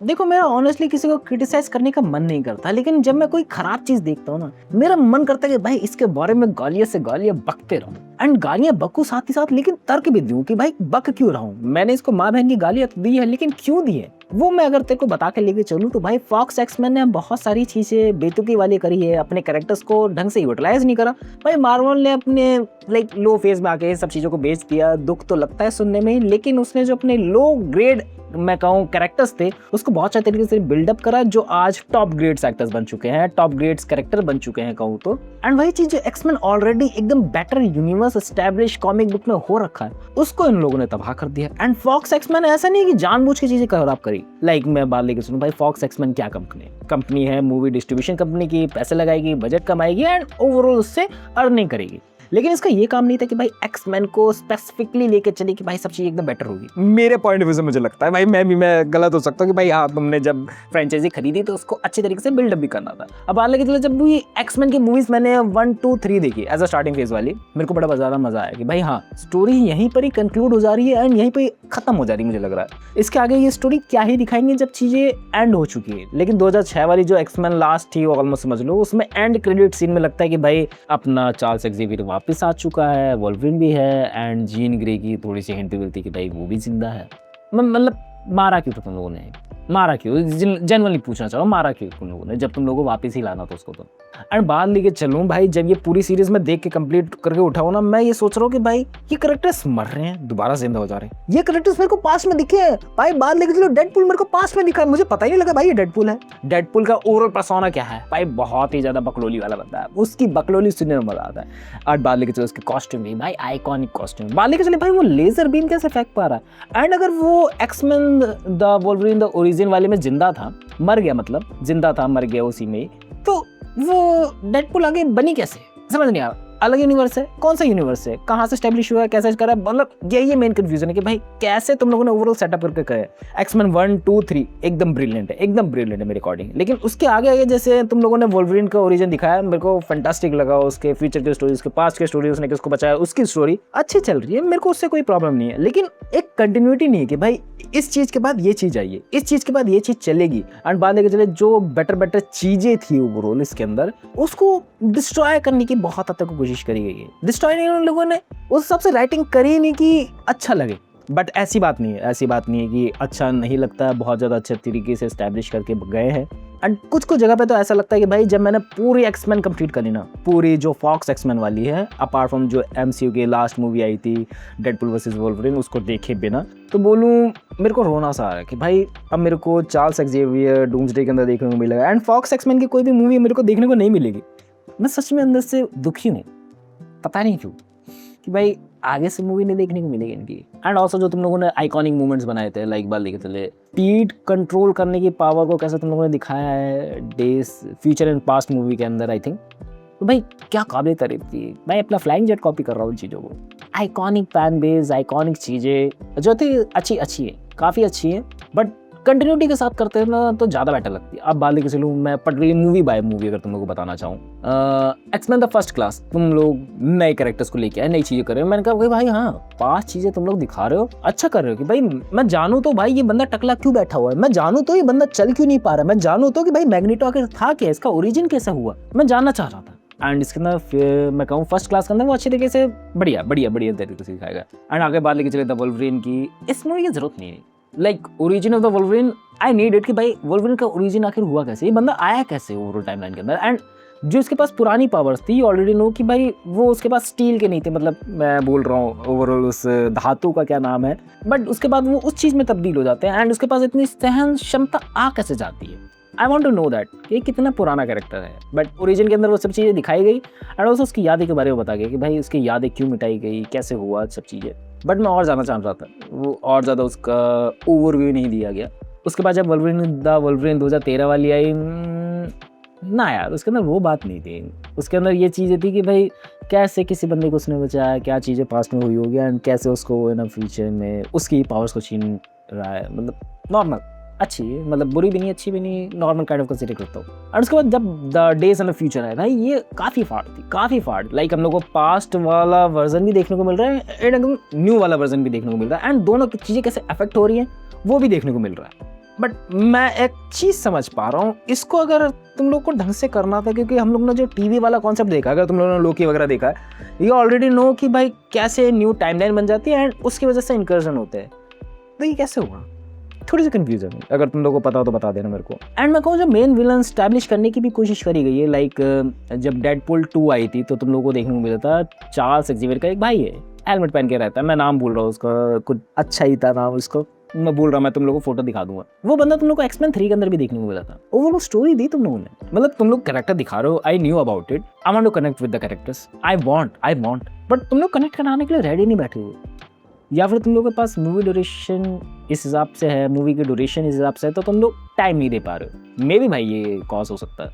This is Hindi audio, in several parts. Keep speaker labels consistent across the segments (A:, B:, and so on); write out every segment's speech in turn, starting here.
A: देखो मेरा ऑनेस्टली किसी को क्रिटिसाइज करने का मन नहीं करता, लेकिन जब मैं कोई खराब चीज देखता हूँ ना, मेरा मन करता है कि भाई इसके बारे में गालियां से गालियां बकते रहूं, एंड गालियां बकूं साथ ही साथ, लेकिन तर्क भी दूं कि भाई बक क्यों रहा हूं। मैंने इसको माँ बहन की गालियां तो दी है, लेकिन क्यों दी है वो मैं अगर तेरे को बता के लेके चलूं तो भाई फॉक्स एक्समैन ने बहुत सारी चीजें बेतुकी वाली करी है, अपने कैरेक्टर्स को ढंग से यूटिलाइज नहीं करा। भाई मार्वल ने अपने लाइक लो फेज में आके सब चीजों को बेच दिया, दुख तो लगता है सुनने में, लेकिन उसने जो अपने लो ग्रेड मैं कहूँ कैरेक्टर्स थे उसको बहुत अच्छे तरीके से बिल्डअप करा, जो आज टॉप ग्रेड्स एक्टर्स बन चुके हैं, टॉप ग्रेड्स कैरेक्टर बन चुके हैं कहूँ तो। एंड वही चीज जो एक्समैन ऑलरेडी एकदम better universe establish comic book में हो रखा है, उसको इन लोगों ने तबाह कर दिया। एंड फॉक्स एक्समैन ऐसा नहीं कि जानबूझ के चीजें खराब करी। लाइक मैं बात लेके सुनूं, भाई फॉक्स एक्समैन क्या कंपनी है, मूवी डिस्ट्रीब्यूशन कंपनी की, पैसे लगाएगी, बजट कमाएगी एंड ओवरऑल उससे अर्निंग करेगी, लेकिन इसका ये काम नहीं था कि भाई एक्समैन को स्पेसिफिकली लेके चले कि भाई सब चीज एकदम बेटर होगी। मेरे पॉइंट ऑफ व्यू से मुझे लगता है, भाई मैं गलत हो सकता हूँ कि भाई हाँ तुमने जब फ्रेंचाइजी खरीदी तो उसको अच्छे तरीके से बिल्डअप भी करना था। अब मान लगे चलो जब भी एक्समैन की मूवीज मैंने 1, 2, 3 देखी एज अ स्टार्टिंग फेज वाली, मेरे को बड़ा ज्यादा मजा आया कि भाई हाँ स्टोरी यहीं पर ही कंक्लूड हो जा रही है एंड यहीं पर खत्म हो जा रही है। मुझे लग रहा है इसके आगे ये स्टोरी क्या ही दिखाएंगे जब चीजें एंड हो चुकी है। लेकिन 2006 वाली जो एक्समैन लास्ट थी ऑलमोस्ट समझ लो, उसमें एंड क्रेडिट सीन में लगता है कि भाई अपना चार्ल्स एक्जेवियर वापस आ चुका है, वोल्वरिन भी है एंड जीन ग्रे की थोड़ी सी हिंट भी मिलती कि भाई वो भी जिंदा है। मतलब मारा क्यों था तुम लोगों ने, मारा क्यों, जनरली पूछना चाहो मारा क्यों तुम लोगों ने, जब तुम लोगों को वापस ही लाना था उसको तो। एंड बात लेके चलूं भाई, जब ये पूरी सीरीज में देख के कंप्लीट करके उठाऊं ना, मैं ये सोच रहा हूँ कि भाई ये कैरेक्टर्स मर रहे हैं दोबारा जिंदा हो जा रहे हैं, ये कैरेक्टर्स मेरे को पास्ट में दिखे हैं। भाई बात लेके चलो डेडपूल मेरे को पास्ट में दिखा है, मुझे पता ही नहीं लगा भाई ये डेडपूल है। डेडपूल का ओवरऑल पर्सोना क्या है भाई, बहुत ही ज्यादा बकलोली वाला बंदा है, उसकी बकलोली सुनने में मजा आता है। और बात लेके चलो उसके कॉस्ट्यूम भी भाई आइकॉनिक कॉस्ट्यूम, बात लेके चले भाई वो लेजर बीम कैसे फेंक पा रहा है। एंड अगर वो X Men the Wolverine the origin वाले में जिंदा था, मर गया मतलब जिंदा था मर गया उसी में, तो वो डेडपूल आगे बनी कैसे, समझ नहीं आया। अलग यूनिवर्स है, कौन सा यूनिवर्स है, कहाँ से स्टैब्लिश हुआ है, कैसे करा, मतलब यही मेन कंफ्यूजन है कि भाई कैसे तुम लोगों ने ओवरऑल सेटअप करके करे। एक्समैन 1, 2, 3 एकदम ब्रिलियंट है, एकदम ब्रिलियंट है मेरे अकॉर्डिंग। लेकिन उसके आगे जैसे तुम लोगों ने वोल्वरिन का ओरिजिन दिखाया, मेरे को फैंटास्टिक लगा, उसके फ्यूचर की स्टोरी, उसके पास्ट की स्टोरी, उसने किसको बचाया उसकी स्टोरी अच्छी चल रही है, मेरे को उससे कोई प्रॉब्लम नहीं है। लेकिन एक कंटिन्यूटी नहीं है कि भाई इस चीज के बाद ये चीज आई है, इस चीज के बाद ये चीज चलेगी। एंड बाद लेके चले जो बेटर चीजें थी ओवरऑल इसके अंदर, उसको डिस्ट्रॉय करने की बहुत हद तक कोशिश करी गई है। डिस्ट्रॉय नहीं उन लोगों ने उस सबसे राइटिंग करी नहीं कि अच्छा लगे, बट ऐसी बात नहीं है, ऐसी बात नहीं है कि अच्छा नहीं लगता है, बहुत ज़्यादा अच्छे तरीके से एस्टैब्लिश करके गए हैं। एंड कुछ जगह पे तो ऐसा लगता है कि भाई जब मैंने पूरी एक्समैन कंप्लीट करी ना, पूरी जो फॉक्स एक्समैन वाली है अपार्ट फ्रॉम जो MCU की लास्ट मूवी आई थी डेडपूल वर्सेस वोल्वरिन, उसको देखे बिना तो बोलूँ मेरे को रोना सा आ रहा है कि भाई अब मेरे को चार्ल्स एक्जेवियर डूम्सडे के अंदर देखने को मिलेगा एंड फॉक्स एक्समैन की कोई भी मूवी मेरे को देखने को नहीं मिलेगी। मैं सच में अंदर से दुखी हूँ, पता नहीं क्यों, कि भाई आगे से मूवी नहीं देखने को मिलेगी इनकी। एंड ऑल्सो जो तुम लोगों ने आइकॉनिक मूवमेंट्स बनाए थे, लाइक बात लेके चले स्पीड कंट्रोल करने की पावर को कैसे तुम लोगों ने दिखाया है days future and past movie के अंदर, आई थिंक तो भाई क्या काबिल तारीफ थी। मैं अपना फ्लाइंग जेट कॉपी कर रहा हूँ उन चीज़ों को, आइकॉनिक फैन बेस, आइकॉनिक चीज़ें जो थी अच्छी है, काफ़ी अच्छी है, बट कंटिन्यूटी के साथ करते हैं ना तो ज़्यादा बेटर लगती है। अब बात लेके चलूँ मैं पर्टिकुलरली मूवी बाय मूवी अगर तुम लोगों को बताना चाहूँ, एक्समैन द फर्स्ट क्लास तुम लोग नए कैरेक्टर्स को लेके आए, नई चीज़ें कर रहे हो। मैंने कहा भाई हाँ 5 चीज़ें तुम लोग दिखा रहे हो, अच्छा कर रहे हो कि भाई मैं जानूँ तो भाई ये बंदा टकला क्यों बैठा हुआ है, मैं जानूँ तो ये बंदा चल क्यों नहीं पा रहा, मैं जानूँ तो कि भाई मैग्नेटो आखिर था क्या, इसका ओरिजिन कैसा हुआ, मैं जानना चाह रहा था। एंड इसके अंदर फिर मैं कहूँ फर्स्ट क्लास के अंदर वो अच्छी तरीके से बढ़िया तरीके से दिखाएगा। एंड आगे बात लेके चले द वोल्वरिन की, इस मूवी की जरूरत नहीं है, like origin of the Wolverine I need it कि भाई वोल्वरिन का ओरिजिन आखिर हुआ कैसे, ये बंदा आया कैसे ओवरऑल टाइमलाइन के अंदर। एंड जो इसके पास पुरानी पावर्स थी ऑलरेडी नो कि भाई वो उसके पास स्टील के नहीं थे, मतलब मैं बोल रहा हूँ ओवरऑल उस धातु का क्या नाम है, बट उसके बाद वो उस चीज़ में तब्दील हो जाते हैं। एंड उसके पास इतनी सहन क्षमता आ कैसे जाती है, I want to know that कि कितना पुराना कैरेक्टर है। बट ओरिजिन के अंदर वो सब चीज़ें दिखाई गई एंड ऑल्सो उसकी यादें के बारे में बता गया कि भाई उसकी यादें क्यों मिटाई गई, कैसे हुआ सब चीज़ें। बट मैं और जानना चाह रहा था, वो और ज़्यादा उसका ओवरव्यू नहीं दिया गया। उसके बाद जब वोल्वरिन 2013 वाली आई ना यार, उसके अंदर वो बात नहीं थी। उसके अंदर ये चीज़ें थी कि भाई कैसे किसी बंदे को उसने बचाया, क्या चीज़ें पास्ट में हुई होगी एंड कैसे उसको है ना फ्यूचर में उसकी पावर्स को छीन रहा है। मतलब नॉर्मल अच्छी, मतलब बुरी भी नहीं अच्छी भी नहीं, नॉर्मल काइंड ऑफ कंसीडर करता हूँ। और उसके बाद जब the days in the future है भाई, ये काफ़ी फाड़ लाइक हम लोग को पास्ट वाला वर्जन भी देखने को मिल रहा है एंड एकदम न्यू वाला वर्जन भी देखने को मिल रहा है एंड दोनों चीज़ें कैसे अफेक्ट हो रही हैं वो भी देखने को मिल रहा है। बट मैं एक चीज समझ पा रहा हूँ, इसको अगर तुम लोग को ढंग से करना था, क्योंकि हम लोग ने जो टीवी वाला कॉन्सेप्ट देखा, अगर तुम लोगों ने लोकी वगैरह देखा है, ये ऑलरेडी नो कि भाई कैसे न्यू टाइमलाइन बन जाती है एंड उसकी वजह से इंकर्जन होते हैं। तो ये कैसे हुआ, थोड़ी सी कंफ्यूजन है, अगर तुम लोग को पता हो तो बता देना मेरे को। एंड मैं कहूँ जो मेन विलन स्टैब्लिश करने की भी कोशिश करी गई है, लाइक जब डेडपूल 2 आई थी तो तुम लोगों को देखने को मिला था चार्ल्स एक्जेवियर का एक भाई है, हेलमेट पहन के रहता है, मैं नाम भूल रहा हूँ उसका, कुछ अच्छा ही था नाम उसको, मैं भूल रहा, मैं तुम लोगों को फोटो दिखा दूंगा। वो बंदा तुम लोग को एक्समैन 3 के अंदर भी देखने को मिला था। ओवरऑल स्टोरी दी तुम लोगों ने, मतलब तुम लोग कैरेक्टर दिखा रहे हो, I knew about it, I want to connect with the characters, I want, but तुम लोग कनेक्ट कराने के लिए रेडी नहीं बैठे हुए, या फिर तुम लोग के पास मूवी ड्यूरेशन इस हिसाब से है, मूवी की ड्यूरेशन इस हिसाब से है, तो तुम लोग टाइम नहीं दे पा रहे हो। मे भी भाई ये कॉज हो सकता है,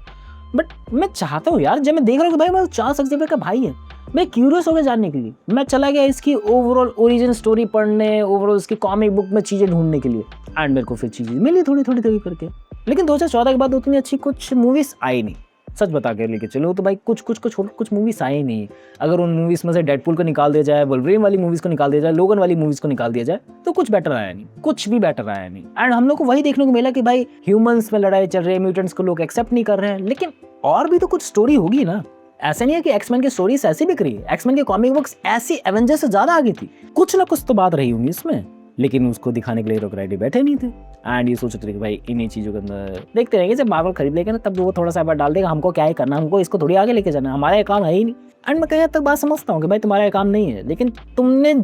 A: बट मैं चाहता हूँ यार, जब मैं देख रहा हूँ कि भाई चार्ल्स एक्जेवियर का भाई है, मैं क्यूरियस हो गया जानने के लिए, मैं चला गया इसकी ओवरऑल ओरिजिन स्टोरी पढ़ने, ओवरऑल इसकी कॉमिक बुक में चीज़ें ढूंढने के लिए, एंड मेरे को फिर चीज़ें मिली थोड़ी करके। लेकिन 2014 के बाद उतनी अच्छी कुछ मूवीज़ आई नहीं, सच बता के लेके चलो तो भाई कुछ मूवीज़ आई नहीं। अगर उन मूवीज़ में से डेडपूल को निकाल दिया जाए, वोल्वरिन वाली मूवीज़ को निकाल दिया जाए, लोगन वाली मूवीज़ को निकाल दिया जाए, तो कुछ बेटर आया नहीं, कुछ भी बेटर आया नहीं। एंड हम लोग को वही देखने को मिला कि भाई ह्यूमंस में लड़ाई चल रही है, म्यूटेंट्स को लोग एक्सेप्ट नहीं कर रहे हैं, लेकिन और भी तो कुछ स्टोरी होगी ना। ऐसा नहीं है कि एक्समैन की स्टोरीज ऐसी बिक रही है, एक्समैन की कॉमिक बुक्स ऐसी एवेंजर्स से ज्यादा आगे थी, कुछ ना कुछ तो बात रही होंगी इसमें, लेकिन उसको दिखाने के लिए लोग रेडी बैठे नहीं थे। एंड ये सोचते थे कि भाई इन्हीं चीज़ों के अंदर देखते रहेंगे, जब मार्वल खरीद लेगा ना तब वो थोड़ा सा एफर्ट डाल देगा, हमको क्या ही करना, हमको इसको थोड़ी आगे लेके जाना, हमारा ये काम है ही नहीं। एंड मैं कहीं हद तक बात समझता हूँ कि भाई तुम्हारा ये काम नहीं है, लेकिन तुमने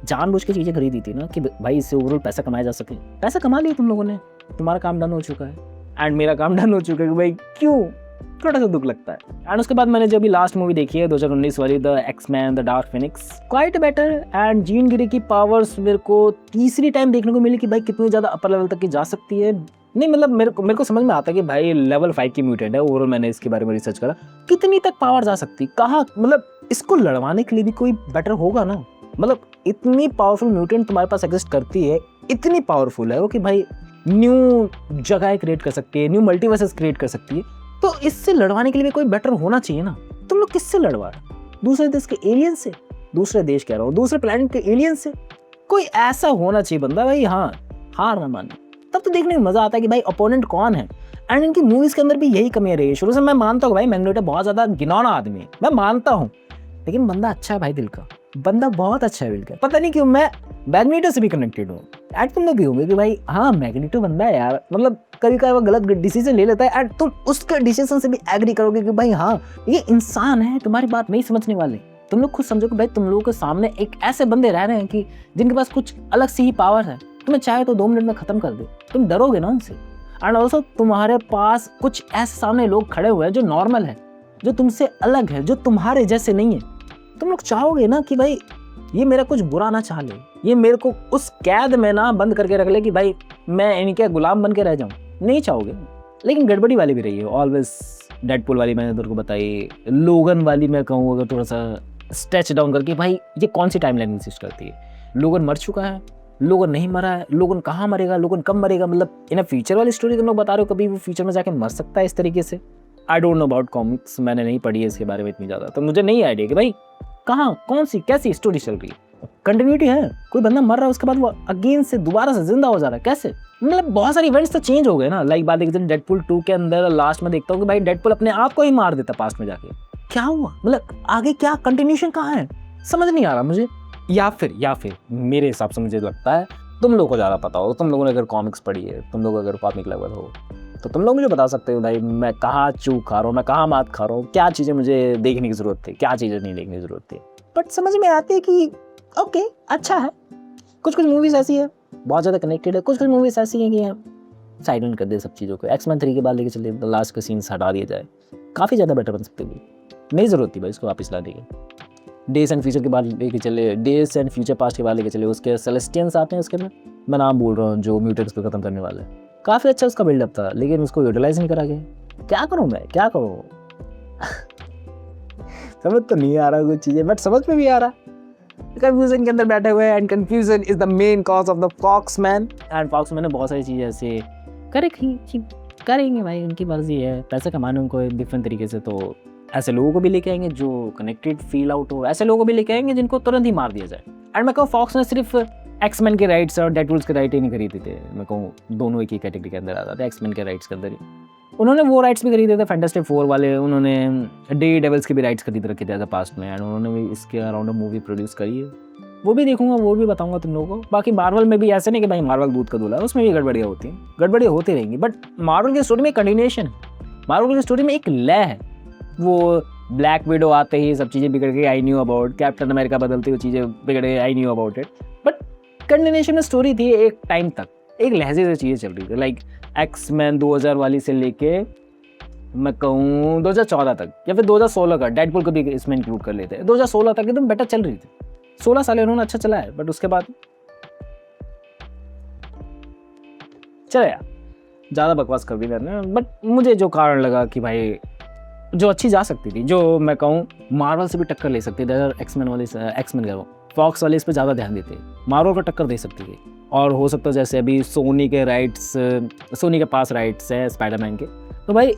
A: जानबूझ के चीज़ें खरीदी थी ना कि भाई इससे ओवरऑल पैसा कमाया जा सके, पैसा कमा लिया तुम लोगों ने, तुम्हारा काम डन हो चुका है, एंड मेरा काम डन हो चुका है कि भाई क्यों, थोड़ा सा दुख लगता है। एंड उसके बाद मैंने जब भी लास्ट मूवी देखी है 2019 वाली, the X Men the dark phoenix, quite better. And Jean Grey की पावर्स मेरे को तीसरी टाइम देखने को मिली कि भाई कितनी ज़्यादा अपर लेवल तक की जा सकती है। नहीं मतलब मेरे को समझ में आता है कि भाई लेवल 5 की म्यूटेंट है, ओवरऑल मैंने इसके बारे में रिसर्च करा, कितनी तक पावर जा सकती, कहाँ, मतलब इसको लड़वाने के लिए भी कोई बेटर होगा ना। मतलब इतनी पावरफुल म्यूटेंट तुम्हारे पास एग्जिस्ट करती है, इतनी पावरफुल है वो कि भाई न्यू जगह क्रिएट कर सकती है, न्यू मल्टीवर्सेस क्रिएट कर सकती है, तो इससे लड़वाने के लिए भी कोई बेटर होना चाहिए ना। तुम लोग किससे लड़वा रहे, दूसरे देश के एलियन से, दूसरे देश कह रहा हूँ, दूसरे प्लेनेट के एलियन से, कोई ऐसा होना चाहिए बंदा भाई, हाँ हार ना माने, तब तो देखने में मजा आता है कि भाई अपोनेंट कौन है। एंड इनकी मूवीज के अंदर भी यही कमियां रही है शुरू से। मैं मानता हूँ भाई मैग्नेटो बहुत ज्यादा घिनौना आदमी है, मैं मानता हूँ, लेकिन बंदा अच्छा है भाई, दिल का बंदा बहुत अच्छा है दिल का। पता नहीं क्यों मैं मैग्नेटो से भी कनेक्टेड हूँ। एंड तुम लोग भी होंगे कि भाई हाँ मैग्नेटो बंदा है यार, मतलब कभी कभी वो गलत डिसीजन ले लेता है एंड तुम उसके डिसीजन से भी एग्री करोगे कि भाई हाँ ये इंसान है, तुम्हारी बात नहीं समझने वाले। तुम लोग खुद समझो कि भाई तुम लोगों के सामने एक ऐसे बंदे रह रहे हैं कि जिनके पास कुछ अलग सी ही पावर है, तुम्हें चाहे तो 2 मिनट में खत्म कर दे, तुम डरोगे ना उनसे। एंड ऑल्सो तुम्हारे पास कुछ ऐसे सामने लोग खड़े हुए हैं जो नॉर्मल है, जो तुमसे अलग है, जो तुम्हारे जैसे नहीं है। तुम लोग चाहोगे ना कि भाई ये मेरा कुछ बुरा ना चाह ले, ये मेरे को उस कैद में ना बंद करके रख ले कि भाई मैं इनके गुलाम बन के रह जाऊं, नहीं चाहोगे। लेकिन गड़बड़ी वाली भी रही है ऑलवेज। डेडपूल वाली मैंने तेरे को बताई, लोगन वाली मैं कहूँ अगर थोड़ा सा स्ट्रेच डाउन करके, भाई ये कौन सी टाइमलाइन इंसिस्ट करती है, लोगन मर चुका है, लोगन नहीं मरा है, लोगन कहाँ मरेगा, लोगन कब मरेगा, मतलब इन फ्यूचर वाली स्टोरी तुम लोग बता रहे हो, कभी वो फ्यूचर में जाके मर सकता है इस तरीके से। I don't know about comics, मैंने नहीं पढ़ी है इसके बारे में इतनी ज़्यादा, तो मुझे नहीं आइडिया कि भाई कहाँ कौन सी कैसी स्टोरी चल रही है। कंटिन्यूटी है, कोई बंदा मर रहा है उसके बाद वो अगेन से दोबारा से जिंदा हो जा रहा है, कैसे, मतलब बहुत सारे इवेंट्स तो चेंज हो गए ना। लाइक बात देखते डेडपूल 2 के अंदर लास्ट में देखता हूँ कि भाई डेडपूल अपने आप को ही मार देता पास्ट में जाके, क्या हुआ, मतलब आगे क्या कंटिन्यूशन कहाँ है, समझ नहीं आ रहा मुझे। या फिर मेरे हिसाब से मुझे लगता है तुम लोगों को ज़्यादा पता हो, तुम लोगों ने अगर कॉमिक्स पढ़ी है, तुम लोग अगर कॉमिक लवर हो, तो तुम लोग मुझे बता सकते हो भाई मैं कहाँ चूक खा रहा हूँ, मैं कहाँ मात खा रहा हूँ, क्या चीज़ें मुझे देखने की ज़रूरत थी, क्या चीज़ें नहीं देखने की ज़रूरत थी। बट समझ में आती है कि ओके अच्छा है। कुछ मूवीज़ ऐसी है बहुत ज़्यादा कनेक्टेड है, कुछ मूवीज़ ऐसी हैं कि साइलेंट कर दे सब चीज़ों को, एक्समैन 3 के बाद लेके चले, लास्ट का सीन्स हटा दिया जाए, काफ़ी ज़्यादा बेटर बन सकते भी, नहीं ज़रूरत थी भाई इसको वापस लाने की। डेज एंड फ्यूचर के बाद लेके चले, डेज एंड फ्यूचर पास्ट के बाद लेके चले, उसके सेलेस्टियंस आते हैं उसके में, मैं नाम बोल रहा हूँ, जो म्यूटेंट्स को खत्म करने वाले, काफ़ी अच्छा उसका बिल्डअप था, लेकिन उसको यूटिलाइज नहीं करा गया। क्या करूँ मैं, क्या करूँ समझ तो नहीं आ रहा कुछ चीज़ें, बट समझ में भी आ रहा, कंफ्यूजन के अंदर बैठे हुए हैं। And confusion is the main cause of the Foxman. And Foxman ने बहुत सारी चीज़ें ऐसे करेंगे भाई, उनकी मर्जी है, पैसे कमाने उनको डिफरेंट तरीके से, तो ऐसे लोगों को भी लेके आएंगे जो कनेक्टेड फील आउट हो, ऐसे लोगों को भी लेके आएंगे जिनको तुरंत ही मार दिया जाए। एंड मैं कहूँ फॉक्स ने सिर्फ एक्समैन के राइट्स और डेडपूल्स के राइट ही नहीं खरीदे थे, मैं कहूँ दोनों एक ही कैटेगरी के अंदर आ जाते, एक्समैन के राइट्स के अंदर ही। उन्होंने वो राइट्स भी खरीदे थे फैंटास्टिक 4 वाले, उन्होंने डे डेविल्स के भी राइट्स खरीद रखे थे पास्ट में, एंड उन्होंने भी इसके अराउंड मूवी प्रोड्यूस करी है, वो भी देखूंगा, वो भी बताऊंगा तुम लोगों को। बाकी मार्वल में भी ऐसे नहीं कि भाई मार्वल दूध का दूल्हा है, उसमें भी गड़बड़ियाँ होती हैं, गड़बड़ियाँ होती रहेंगी, बट मार्वल की स्टोरी में कंटिन्यूएशन है, मार्वल की स्टोरी में एक लय है। वो ब्लैक विडो आते ही सब चीज़ें बिगड़ गई, आई न्यू अबाउट, कैप्टन अमेरिका बदलती हुई चीज़ें बिगड़ गई, आई knew about it, but continuation में स्टोरी थी एक टाइम तक, एक लहजे से चीज़ें चल रही थी। लाइक एक्समैन 2000 वाली से लेके मैं कहूँ 2014 तक, या फिर 2016 का डेडपूल को भी इसमें इंक्लूड कर लेते हैं, 2016 तक एकदम बेटर चल रही थी। 16 साल उन्होंने अच्छा चला है, बट उसके बाद चले यार, ज़्यादा बकवास कर दी मैंने, बट मुझे जो कारण लगा कि भाई जो अच्छी जा सकती थी, जो मैं कहूँ मार्वल से भी टक्कर ले सकती थी, एक्समैन कह रहा हूँ, फॉक्स वाले इस पर ज़्यादा ध्यान देते, मार्वल को टक्कर दे सकती थी। और हो सकता है जैसे अभी सोनी के पास राइट्स है स्पाइडरमैन के, तो भाई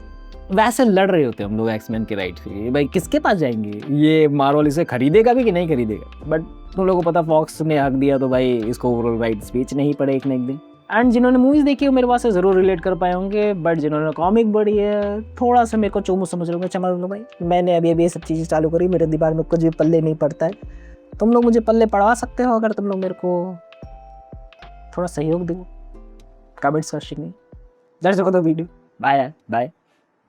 A: वैसे लड़ रहे होते हम लोग एक्समैन के राइट्स के लिए, भाई किसके पास जाएंगे, ये मार्वल इसे खरीदेगा भी कि नहीं खरीदेगा, बट तुम लोगों को पता फॉक्स ने हक दिया तो भाई इसको ओवरऑल राइट्स बेचने ही पड़े एक ना एक दिन। एंड जिन्होंने मूवीज़ देखी है मेरे पास से ज़रूर रिलेट कर पाए होंगे, बट जिन्होंने कॉमिक पढ़ी है थोड़ा सा मेरे को चोमू समझ रहे होंगे, चमड़ लो भाई मैंने अभी ये सब चीज़ें चालू करी, मेरे दिमाग में कुछ भी पल्ले नहीं पड़ता है, तुम लोग मुझे पल्ले पढ़वा सकते हो अगर तुम लोग मेरे को थोड़ा सहयोग दो कमेंट सेक्शन में। दर्शकों तो वीडियो बाय बाय।